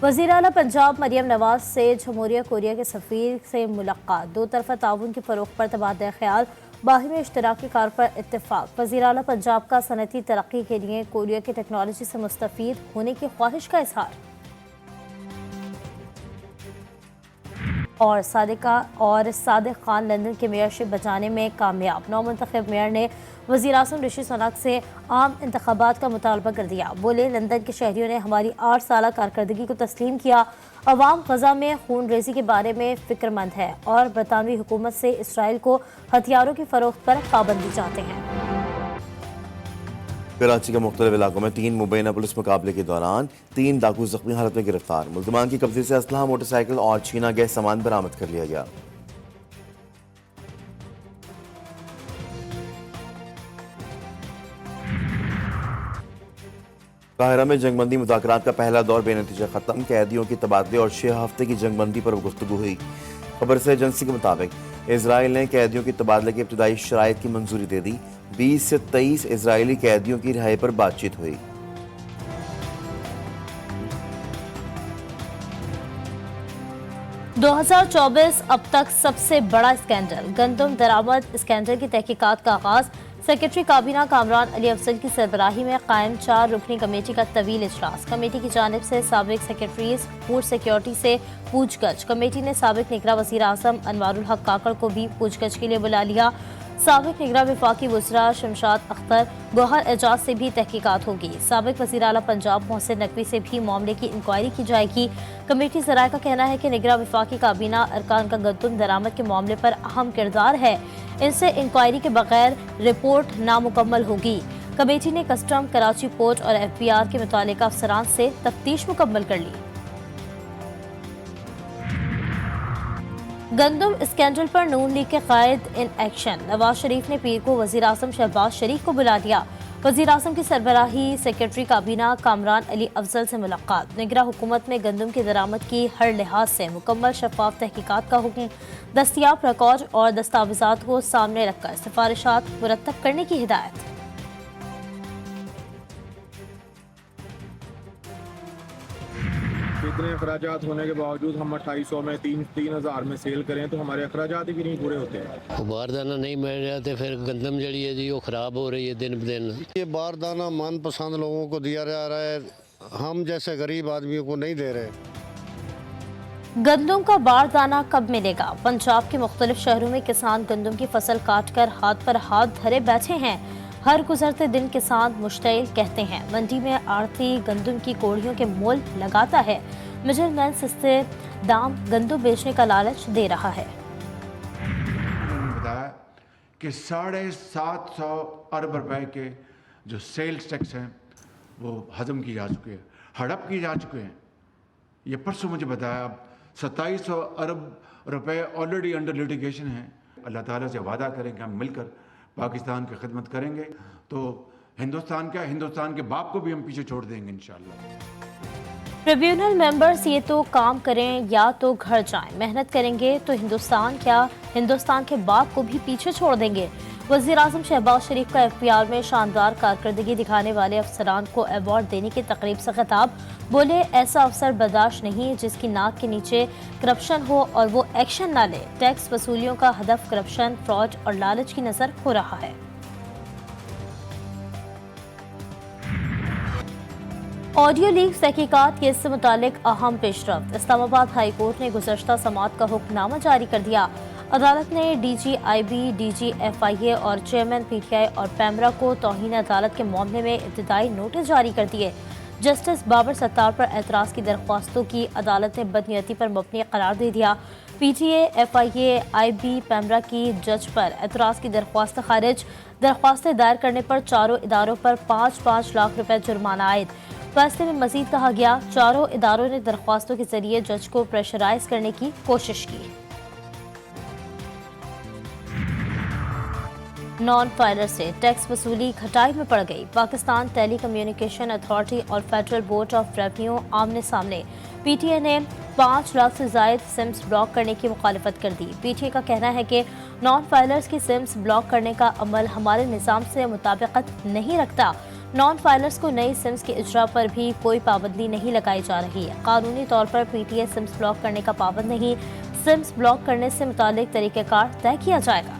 वज़ीर आला पंजाब मरियम नवाज से जमहूरिया कोरिया के सफ़ीर से मुलाकात। दो तरफ़ा ताउन के फ़रोग़ पर तबादला ख्याल, बाहिमी इश्तराकी कार पर इत्तेफ़ाक़। वज़ीर आला पंजाब का सनती तरक्की के लिए कोरिया की टेक्नोलॉजी से मुस्तफ़ीद होने की ख्वाहिश का इज़हार। और सादिक खान लंदन के मेयरशिप बचाने में कामयाब। नौमुंतखब मेयर ने वज़ीर आज़म ऋषि सुनक से आम इंतखाबात का मुतालबा कर दिया। बोले, लंदन के शहरियों ने हमारी 8 साला कारकर्दगी को तस्लीम किया। अवाम गज़ा में खून रेज़ी के बारे में फ़िक्रमंद है और बरतानवी हुकूमत से इसराइल को हथियारों की फ़रोख्त पर पाबंदी चाहते हैं। कराची के मुख्तलिफ इलाकों में 3 मुबैना पुलिस मुकाबले के दौरान 3 डाकू जख्मी हालत में गिरफ्तार। मुल्ज़िमान की कब्जे से असलहा, मोटरसाइकिल और छीना गैस सामान बरामद कर लिया गया। काहिरा में जंगबंदी मुज़ाकरात का पहला दौर बेनतीजा खत्म। कैदियों के तबादले और 6 हफ्ते की जंगबंदी पर गुफ्तगू हुई। खबर से एजेंसी के मुताबिक इजराइल ने कैदियों के तबादले की इब्तदाई शराइत की मंजूरी दे दी। 20 से 23 इजरायली कैदियों की रिहाई पर बातचीत हुई। दो 2024 अब तक सबसे बड़ा स्कैंडल। गंदम दरामद स्कैंडल की तहकीकात का आगाज। सेक्रेटरी काबीना कामरान अली अफजल की सरबराही में कायम 4 रुकनी कमेटी का तवील इजलास। कमेटी की जानिब से साबिक सेक्रेटरीज फूड सिक्योरिटी से पूछगछ। कमेटी ने साबिक निगरां वज़ीर आज़म अनवारुल हक काकड़ को भी पूछगछ के लिए बुला लिया। साबिक निगरां वफाकी वज़रा शमशाद अख्तर गौहर एजाज से भी तहकीकात होगी। साबिक वज़ीर आला पंजाब मोहसिन नकवी से भी मामले की इंक्वायरी की जाएगी। कमेटी ज़राए का कहना है कि निगरां वफाकी काबीना अरकान का गंदम दरामद के मामले पर अहम किरदार है। इनसे इंक्वायरी के बगैर रिपोर्ट नामुकम्मल होगी। कमेटी ने कस्टम, कराची पोर्ट और FBR के मुतालिका अफसरान से तफ्तीश मुकम्मल कर ली। गंदम स्कैंडल पर नून लीग के कायद इन एक्शन। नवाज शरीफ ने पीर को वज़ीर आज़म शहबाज शरीफ को बुला दिया। वज़ीर आज़म की सरबराही सेक्रेटरी काबीना कामरान अली अफजल से मुलाकात। निगरां हुकूमत में गंदम की दरामद की हर लिहाज से मुकम्मल शफाफ तहकीकात का हुक्म। दस्तियाब रिकॉर्ड और दस्तावेज़ात को सामने रखकर सिफारिशात मुरतब करने की हिदायत। इतने अखराजात होने के बावजूद हम 2800 में 3000 में सेल करें तो हमारे अखराजात ही भी नहीं पूरे होते। बारदाना नहीं मिल रहा तो फिर गंदम जड़ी है जी वो ख़राब हो रही है दिन ब दिन। ये बारदाना मनपसंद लोगों को दिया जा रहा है, हम जैसे गरीब आदमियों को नहीं दे रहे। गंदम का बारदाना कब मिलेगा? पंजाब के मुख्तलिफ शहरों में किसान गंदम की फसल काट कर हाथ पर हाथ धरे बैठे हैं। हर गुजरते दिन किसान मुश्तइल कहते हैं। मंडी में आड़ती गंदम की कोड़ियों के मोल लगाता है। मिडलमैन सस्ते दाम गंदम बेचने का लालच दे रहा है। बताया कि 750 अरब रुपए के जो सेल्स टैक्स हैं वो हजम की जा चुके हैं, हड़प की जा चुके हैं। ये परसों मुझे बताया अब 2700 अरब रुपए ऑलरेडी अंडर लिटिगेशन हैं। अल्लाह ताला से वादा करें कि हम मिलकर पाकिस्तान की खिदमत करेंगे तो हिंदुस्तान के बाप को भी हम पीछे छोड़ देंगे इंशाअल्लाह। ट्रिब्यूनल मेंबर्स ये तो काम करें या तो घर जाएं। मेहनत करेंगे तो हिंदुस्तान के बाप को भी पीछे छोड़ देंगे। वज़ीर आज़म शहबाज शरीफ का FBR में शानदार कारकर्दगी दिखाने वाले अफसरान को अवार्ड देने की तकरीब से खिताब। बोले, ऐसा अफसर बर्दाश्त नहीं जिसकी नाक के नीचे करप्शन हो और वो एक्शन ना ले। टैक्स वसूलियों का हदफ करप्शन, फ्रॉड और लालच की नजर हो रहा है। ऑडियो लीक तहकीकात केस से मुतालिक अहम पेशरफ्त। इस्लामाबाद हाई कोर्ट ने गुज़श्ता समाअत का हुक्मनामा जारी कर दिया। अदालत ने DG IB, DG FIA और चेयरमैन PTI और पैमरा को तौहीन अदालत के मामले में इब्तिदाई नोटिस जारी कर दिए। जस्टिस बाबर सत्तार पर एतराज़ की दरख्वास्तों की अदालत ने बदनीयती पर मबनी करार दे दिया। PTA, FIA, IB, पैमरा की जज पर एतराज़ की दरख्वास्त खारिज। दरख्वास्तें दायर करने पर चारों इदारों पर 5-5 लाख रुपए जुर्माना आयद। फैसले में मजीद कहा गया, चारों इदारों ने दरख्वास्तों के जरिए जज को प्रेशराइज करने की कोशिश की। नॉन फाइलर से टैक्स वसूली घटाई में पड़ गई। पाकिस्तान टेली कम्युनिकेशन अथॉरिटी और फेडरल बोर्ड ऑफ रेवेन्यू आमने सामने। PTA ने 5 लाख से जायद सिम्स ब्लॉक करने की मुखालिफत कर दी। PTA का कहना है कि नॉन फाइलर्स की सिम्स ब्लॉक करने का अमल हमारे निज़ाम से मुताबिकत नहीं रखता। नॉन फाइलर्स को नई सिम्स के इजरा पर भी कोई पाबंदी नहीं लगाई जा रही है। कानूनी तौर पर पीटीए सिम्स ब्लॉक करने का पाबंद नहीं, सिम्स ब्लॉक करने से मुतालिक तरीक़ेकार तय किया जाएगा।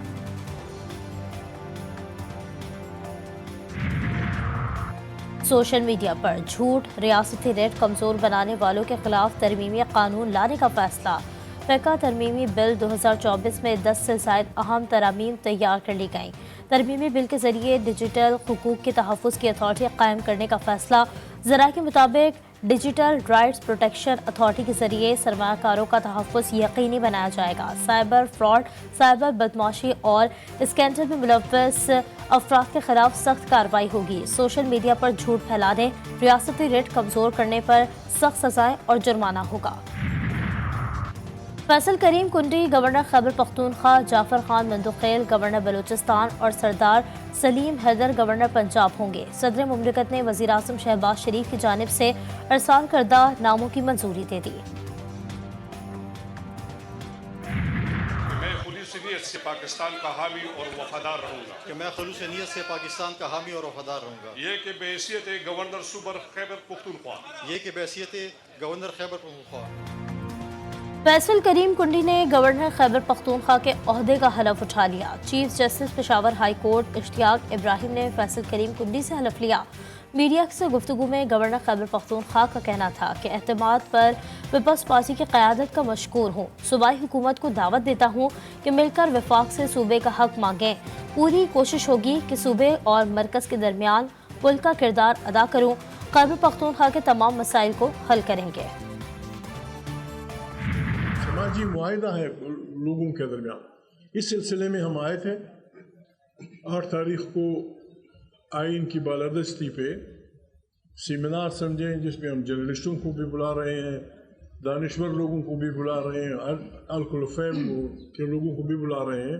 सोशल मीडिया पर झूठ, रियासती रेट कमजोर बनाने वालों के खिलाफ तरमीमी कानून लाने का फैसला। फ़िक़ा तरमीमी बिल 2024 में 10 से ज़ायद अहम तरामीम तैयार कर ली गईं। तरमीमी बिल के जरिए डिजिटल हुकूक के तहफ़्फ़ुज़ की अथॉरिटी कायम करने का फैसला। ज़रा के मुताबिक डिजिटल राइट्स प्रोटेक्शन अथॉरिटी के जरिए सरमायाकारों का तहफ़्फ़ुज़ यकीनी बनाया जाएगा। साइबर फ्रॉड, साइबर बदमाशी और स्कैंडल में मुलव्वस अफराद के खिलाफ सख्त कार्रवाई होगी। सोशल मीडिया पर झूठ फैलाने, रियासती रेट कमज़ोर करने पर सख्त सज़ाएँ और जुर्माना होगा। फैसल करीम कुंडी गवर्नर खैबर पख्तूनख्वा, जाफर खान मंदुखेल गवर्नर बलूचिस्तान और सरदार सलीम हैदर गवर्नर पंजाब होंगे। सदर मुमलिकत ने वज़ीर आज़म शहबाज शरीफ की जानिब से अरसाल करदा नामों की मंजूरी दे दी। मैं खुलूस नीयत से पाकिस्तान का हामी और वफादार रहूँगा कि मैं खुलूस नीयत से पाकिस्तान का हामी और वफादार रहूँगा। ये कि बहैसियत गवर्नर सूबर खैबर पख्तूनख्वा ये कि बहैसियत गवर्नर खैबर पख्तूनख्वा फैसल करीम कुंडी ने गवर्नर खैबर पख्तूनख्वा के ओहदे का हलफ उठा लिया। Chief justice Peshawar high court Ishtiaq Ibrahim ने फैसल करीम कुंडी से हलफ लिया। मीडिया से गुफ्तगू में गवर्नर खैबर पख्तूनख्वा का कहना था कि एतमाद पर पीपल्स पार्टी की क़यादत का मशकूर हूँ। सूबाई हुकूमत को दावत देता हूँ कि मिलकर वफाक से सूबे का हक मांगें। पूरी कोशिश होगी कि सूबे और मरकज़ के दरमियान पुल का किरदार अदा करूँ। खैबर पख्तूनख्वा के तमाम मसाइल को हल करेंगे। समाजी मुआहिदा है लोगों के दरमियान, इस सिलसिले में हम आए थे। 8 तारीख को आइन की बालादस्ती पे सेमिनार समझें, जिसमें हम जर्नलिस्टों को भी बुला रहे हैं, दानिश्वर लोगों को भी बुला रहे हैं, अल-खुलफ़ैम के लोगों को भी बुला रहे हैं।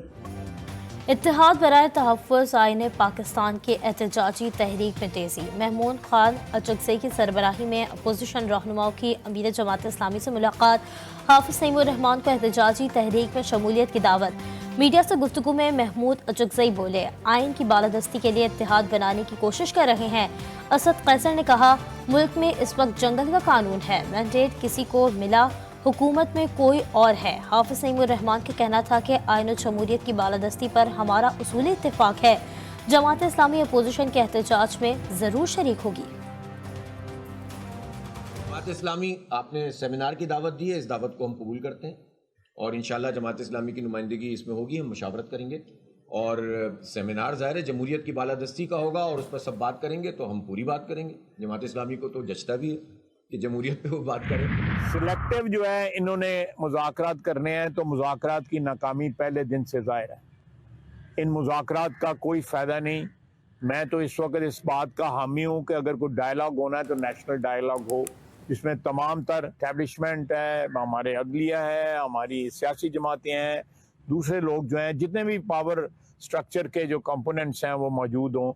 इत्तेहाद बराए तहफ़्फ़ुज़ आईने पाकिस्तान की एहतजाजी तहरीक में तेज़ी। महमूद खान अचकज़ई की सरबराही में अपोजिशन रहनुमाओं की अमीर जमात इस्लामी से मुलाकात। हाफिज़ नईमुर रहमान को एहतजाजी तहरीक में शमूलियत की दावत। मीडिया से गुफ्तगू में महमूद अचकज़ई बोले, आइन की बालादस्ती के लिए इत्तेहाद बनाने की कोशिश कर रहे हैं। असद कैसर ने कहा, मुल्क में इस वक्त जंगल का कानून है, मैंडेट किसी को मिला, हुकूमत में कोई और है। हाफिज़ नईमुर रहमान का कहना था कि आइन और जमहूरियत की बालादस्ती पर हमारा उसूली इत्तेफाक है। जमात इस्लामी अपोजिशन के एहतजाज में ज़रूर शरीक होगी। जमात इस्लामी आपने सेमिनार की दावत दी है, इस दावत को हम कबूल करते हैं और इंशाल्लाह जमात इस्लामी की नुमाइंदगी इसमें होगी। हम मशावरत करेंगे और सेमिनार ज़ाहिर है जमहूरियत की बालादस्ती का होगा और उस पर सब बात करेंगे, तो हम पूरी बात करेंगे। जमात इस्लामी को तो जचता भी है कि जमहूरियत पे वो बात करें। सिलेक्टिव जो है इन्होंने मुज़ाकरात करने हैं, तो मुज़ाकरात की नाकामी पहले दिन से ज़ाहिर है। इन मुज़ाकरात का कोई फ़ायदा नहीं। मैं तो इस वक्त इस बात का हामी हूँ कि अगर कोई डायलॉग होना है तो नेशनल डायलॉग हो, जिसमें तमाम तर एस्टैब्लिशमेंट है, हमारे अदलिया है, हमारी सियासी जमातें हैं, दूसरे लोग जो हैं, जितने भी पावर स्ट्रक्चर के जो कंपोनेंट्स हैं वो मौजूद हों।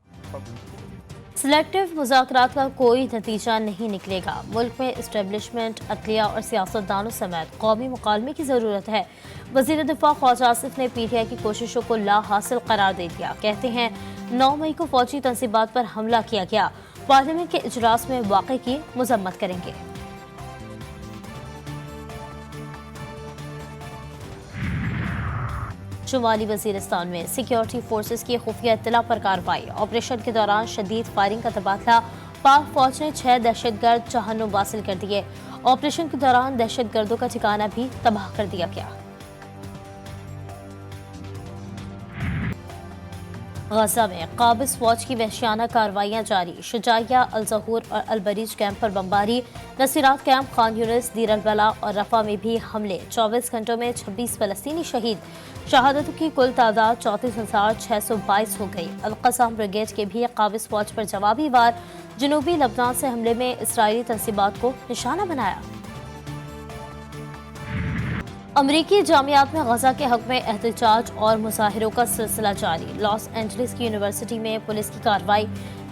सिलेक्टिव मुज़ाकरात का कोई नतीजा नहीं निकलेगा। मुल्क में इस्टेब्लिशमेंट, अदलिया और सियासतदानों समेत कौमी मुकालमे की ज़रूरत है। वज़ीर दिफा ख्वाजा आसिफ ने पीटीआई की कोशिशों को ला हासिल करार दे दिया। कहते हैं 9 मई को फौजी तंसीबात पर हमला किया गया। पार्लियामेंट के इजलास में वाक़े की मजम्मत करेंगे। शुमाली वज़ीरिस्तान में सिक्योरिटी फोर्सेस की खुफिया इत्तला पर कार्रवाई। ऑपरेशन के दौरान शदीद फायरिंग का तबादला। पाक फौज ने 6 दहशतगर्द जहन्नुम वासिल कर दिए। ऑपरेशन के दौरान दहशतगर्दों का ठिकाना भी तबाह कर दिया गया। गजा में काबिज फौज की वहशियाना कार्रवाइयाँ जारी। शुजाइया, अल-ज़हूर और अल-बरीज कैंप पर बमबारी। नसीरात कैंप, खान यूनिस, दीर अल-बला और रफा में भी हमले। 24 घंटों में 26 फ़लस्तीनी शहीद। शहादतों की कुल तादाद 34,622 हो गई। अल-क़सम ब्रिगेड के भी काबिज फौज पर जवाबी वार। जनूबी लबनान से हमले में इसराइली तंसीबात को निशाना बनाया। अमरीकी जामियात में गजा के हक में एहतजाज और मुजाहिरों का सिलसिला जारी। लॉस एंजलिस की यूनिवर्सिटी में पुलिस की कार्रवाई।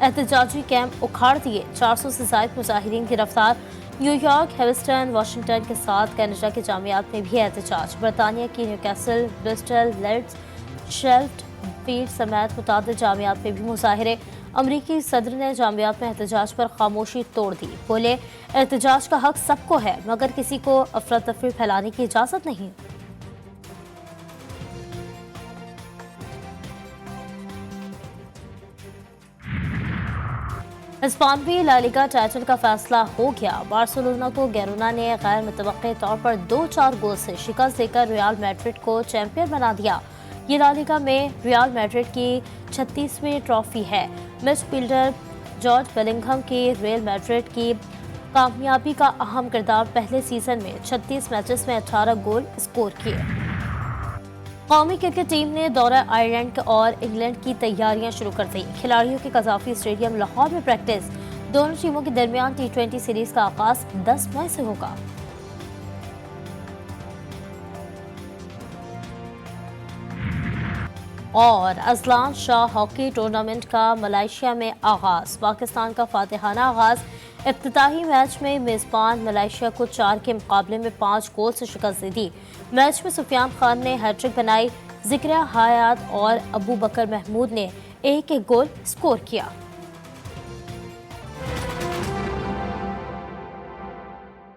एहतजाजी कैंप उखाड़ दिए। 400 से ज़ायद मुजाहिरीन गिरफ्तार। न्यूयॉर्क, ह्यूस्टन, वाशिंगटन के साथ कनाडा के जामियात में भी एहतजाज। बरतानिया की न्यूकैसल, ब्रिस्टल, लीड्स, शेफील्ड समेत मुतादिद जामियात में भी मुजाहिरे। अमरीकी सदर ने जामियात में एहतजाज पर खामोशी तोड़ दी। बोले, एहतजाज का हक सबको है मगर किसी को अफरा तफरी फैलाने की इजाजत नहीं। स्पेनी ला लीगा टाइटल का फैसला हो गया। बार्सिलोना को गिरोना ने गैर मुतवक्के तौर पर 2-4 गोल से शिकस्त देकर रियल मैड्रिड को चैंपियन बना दिया। ये ला लीगा में रियल मैड्रिड की 36वीं ट्रॉफी है। मिडफील्डर जॉर्ज बेलिंघम की रियल मैड्रिड की कामयाबी का अहम किरदार। पहले सीजन में 36 मैचेस में 18 गोल स्कोर किए। कौमी क्रिकेट टीम ने दौरा आयरलैंड और इंग्लैंड की तैयारियां शुरू कर दी। खिलाड़ियों की कज़ाफी स्टेडियम लाहौर में प्रैक्टिस। दोनों टीमों के दरमियान T20 सीरीज का आगाज 10 मई से होगा। और अजलान शाह हॉकी टूर्नामेंट का मलेशिया में आगाज। पाकिस्तान का फातिहाना आगाज। इफ्तिताही मैच में मेज़बान मलेशिया को 4 के मुकाबले में 5 गोल से शिकस्त दे दी। मैच में सुफियान खान ने हैट्रिक बनाई। ज़िक्रिया हयात और अबू बकर महमूद ने एक गोल स्कोर किया।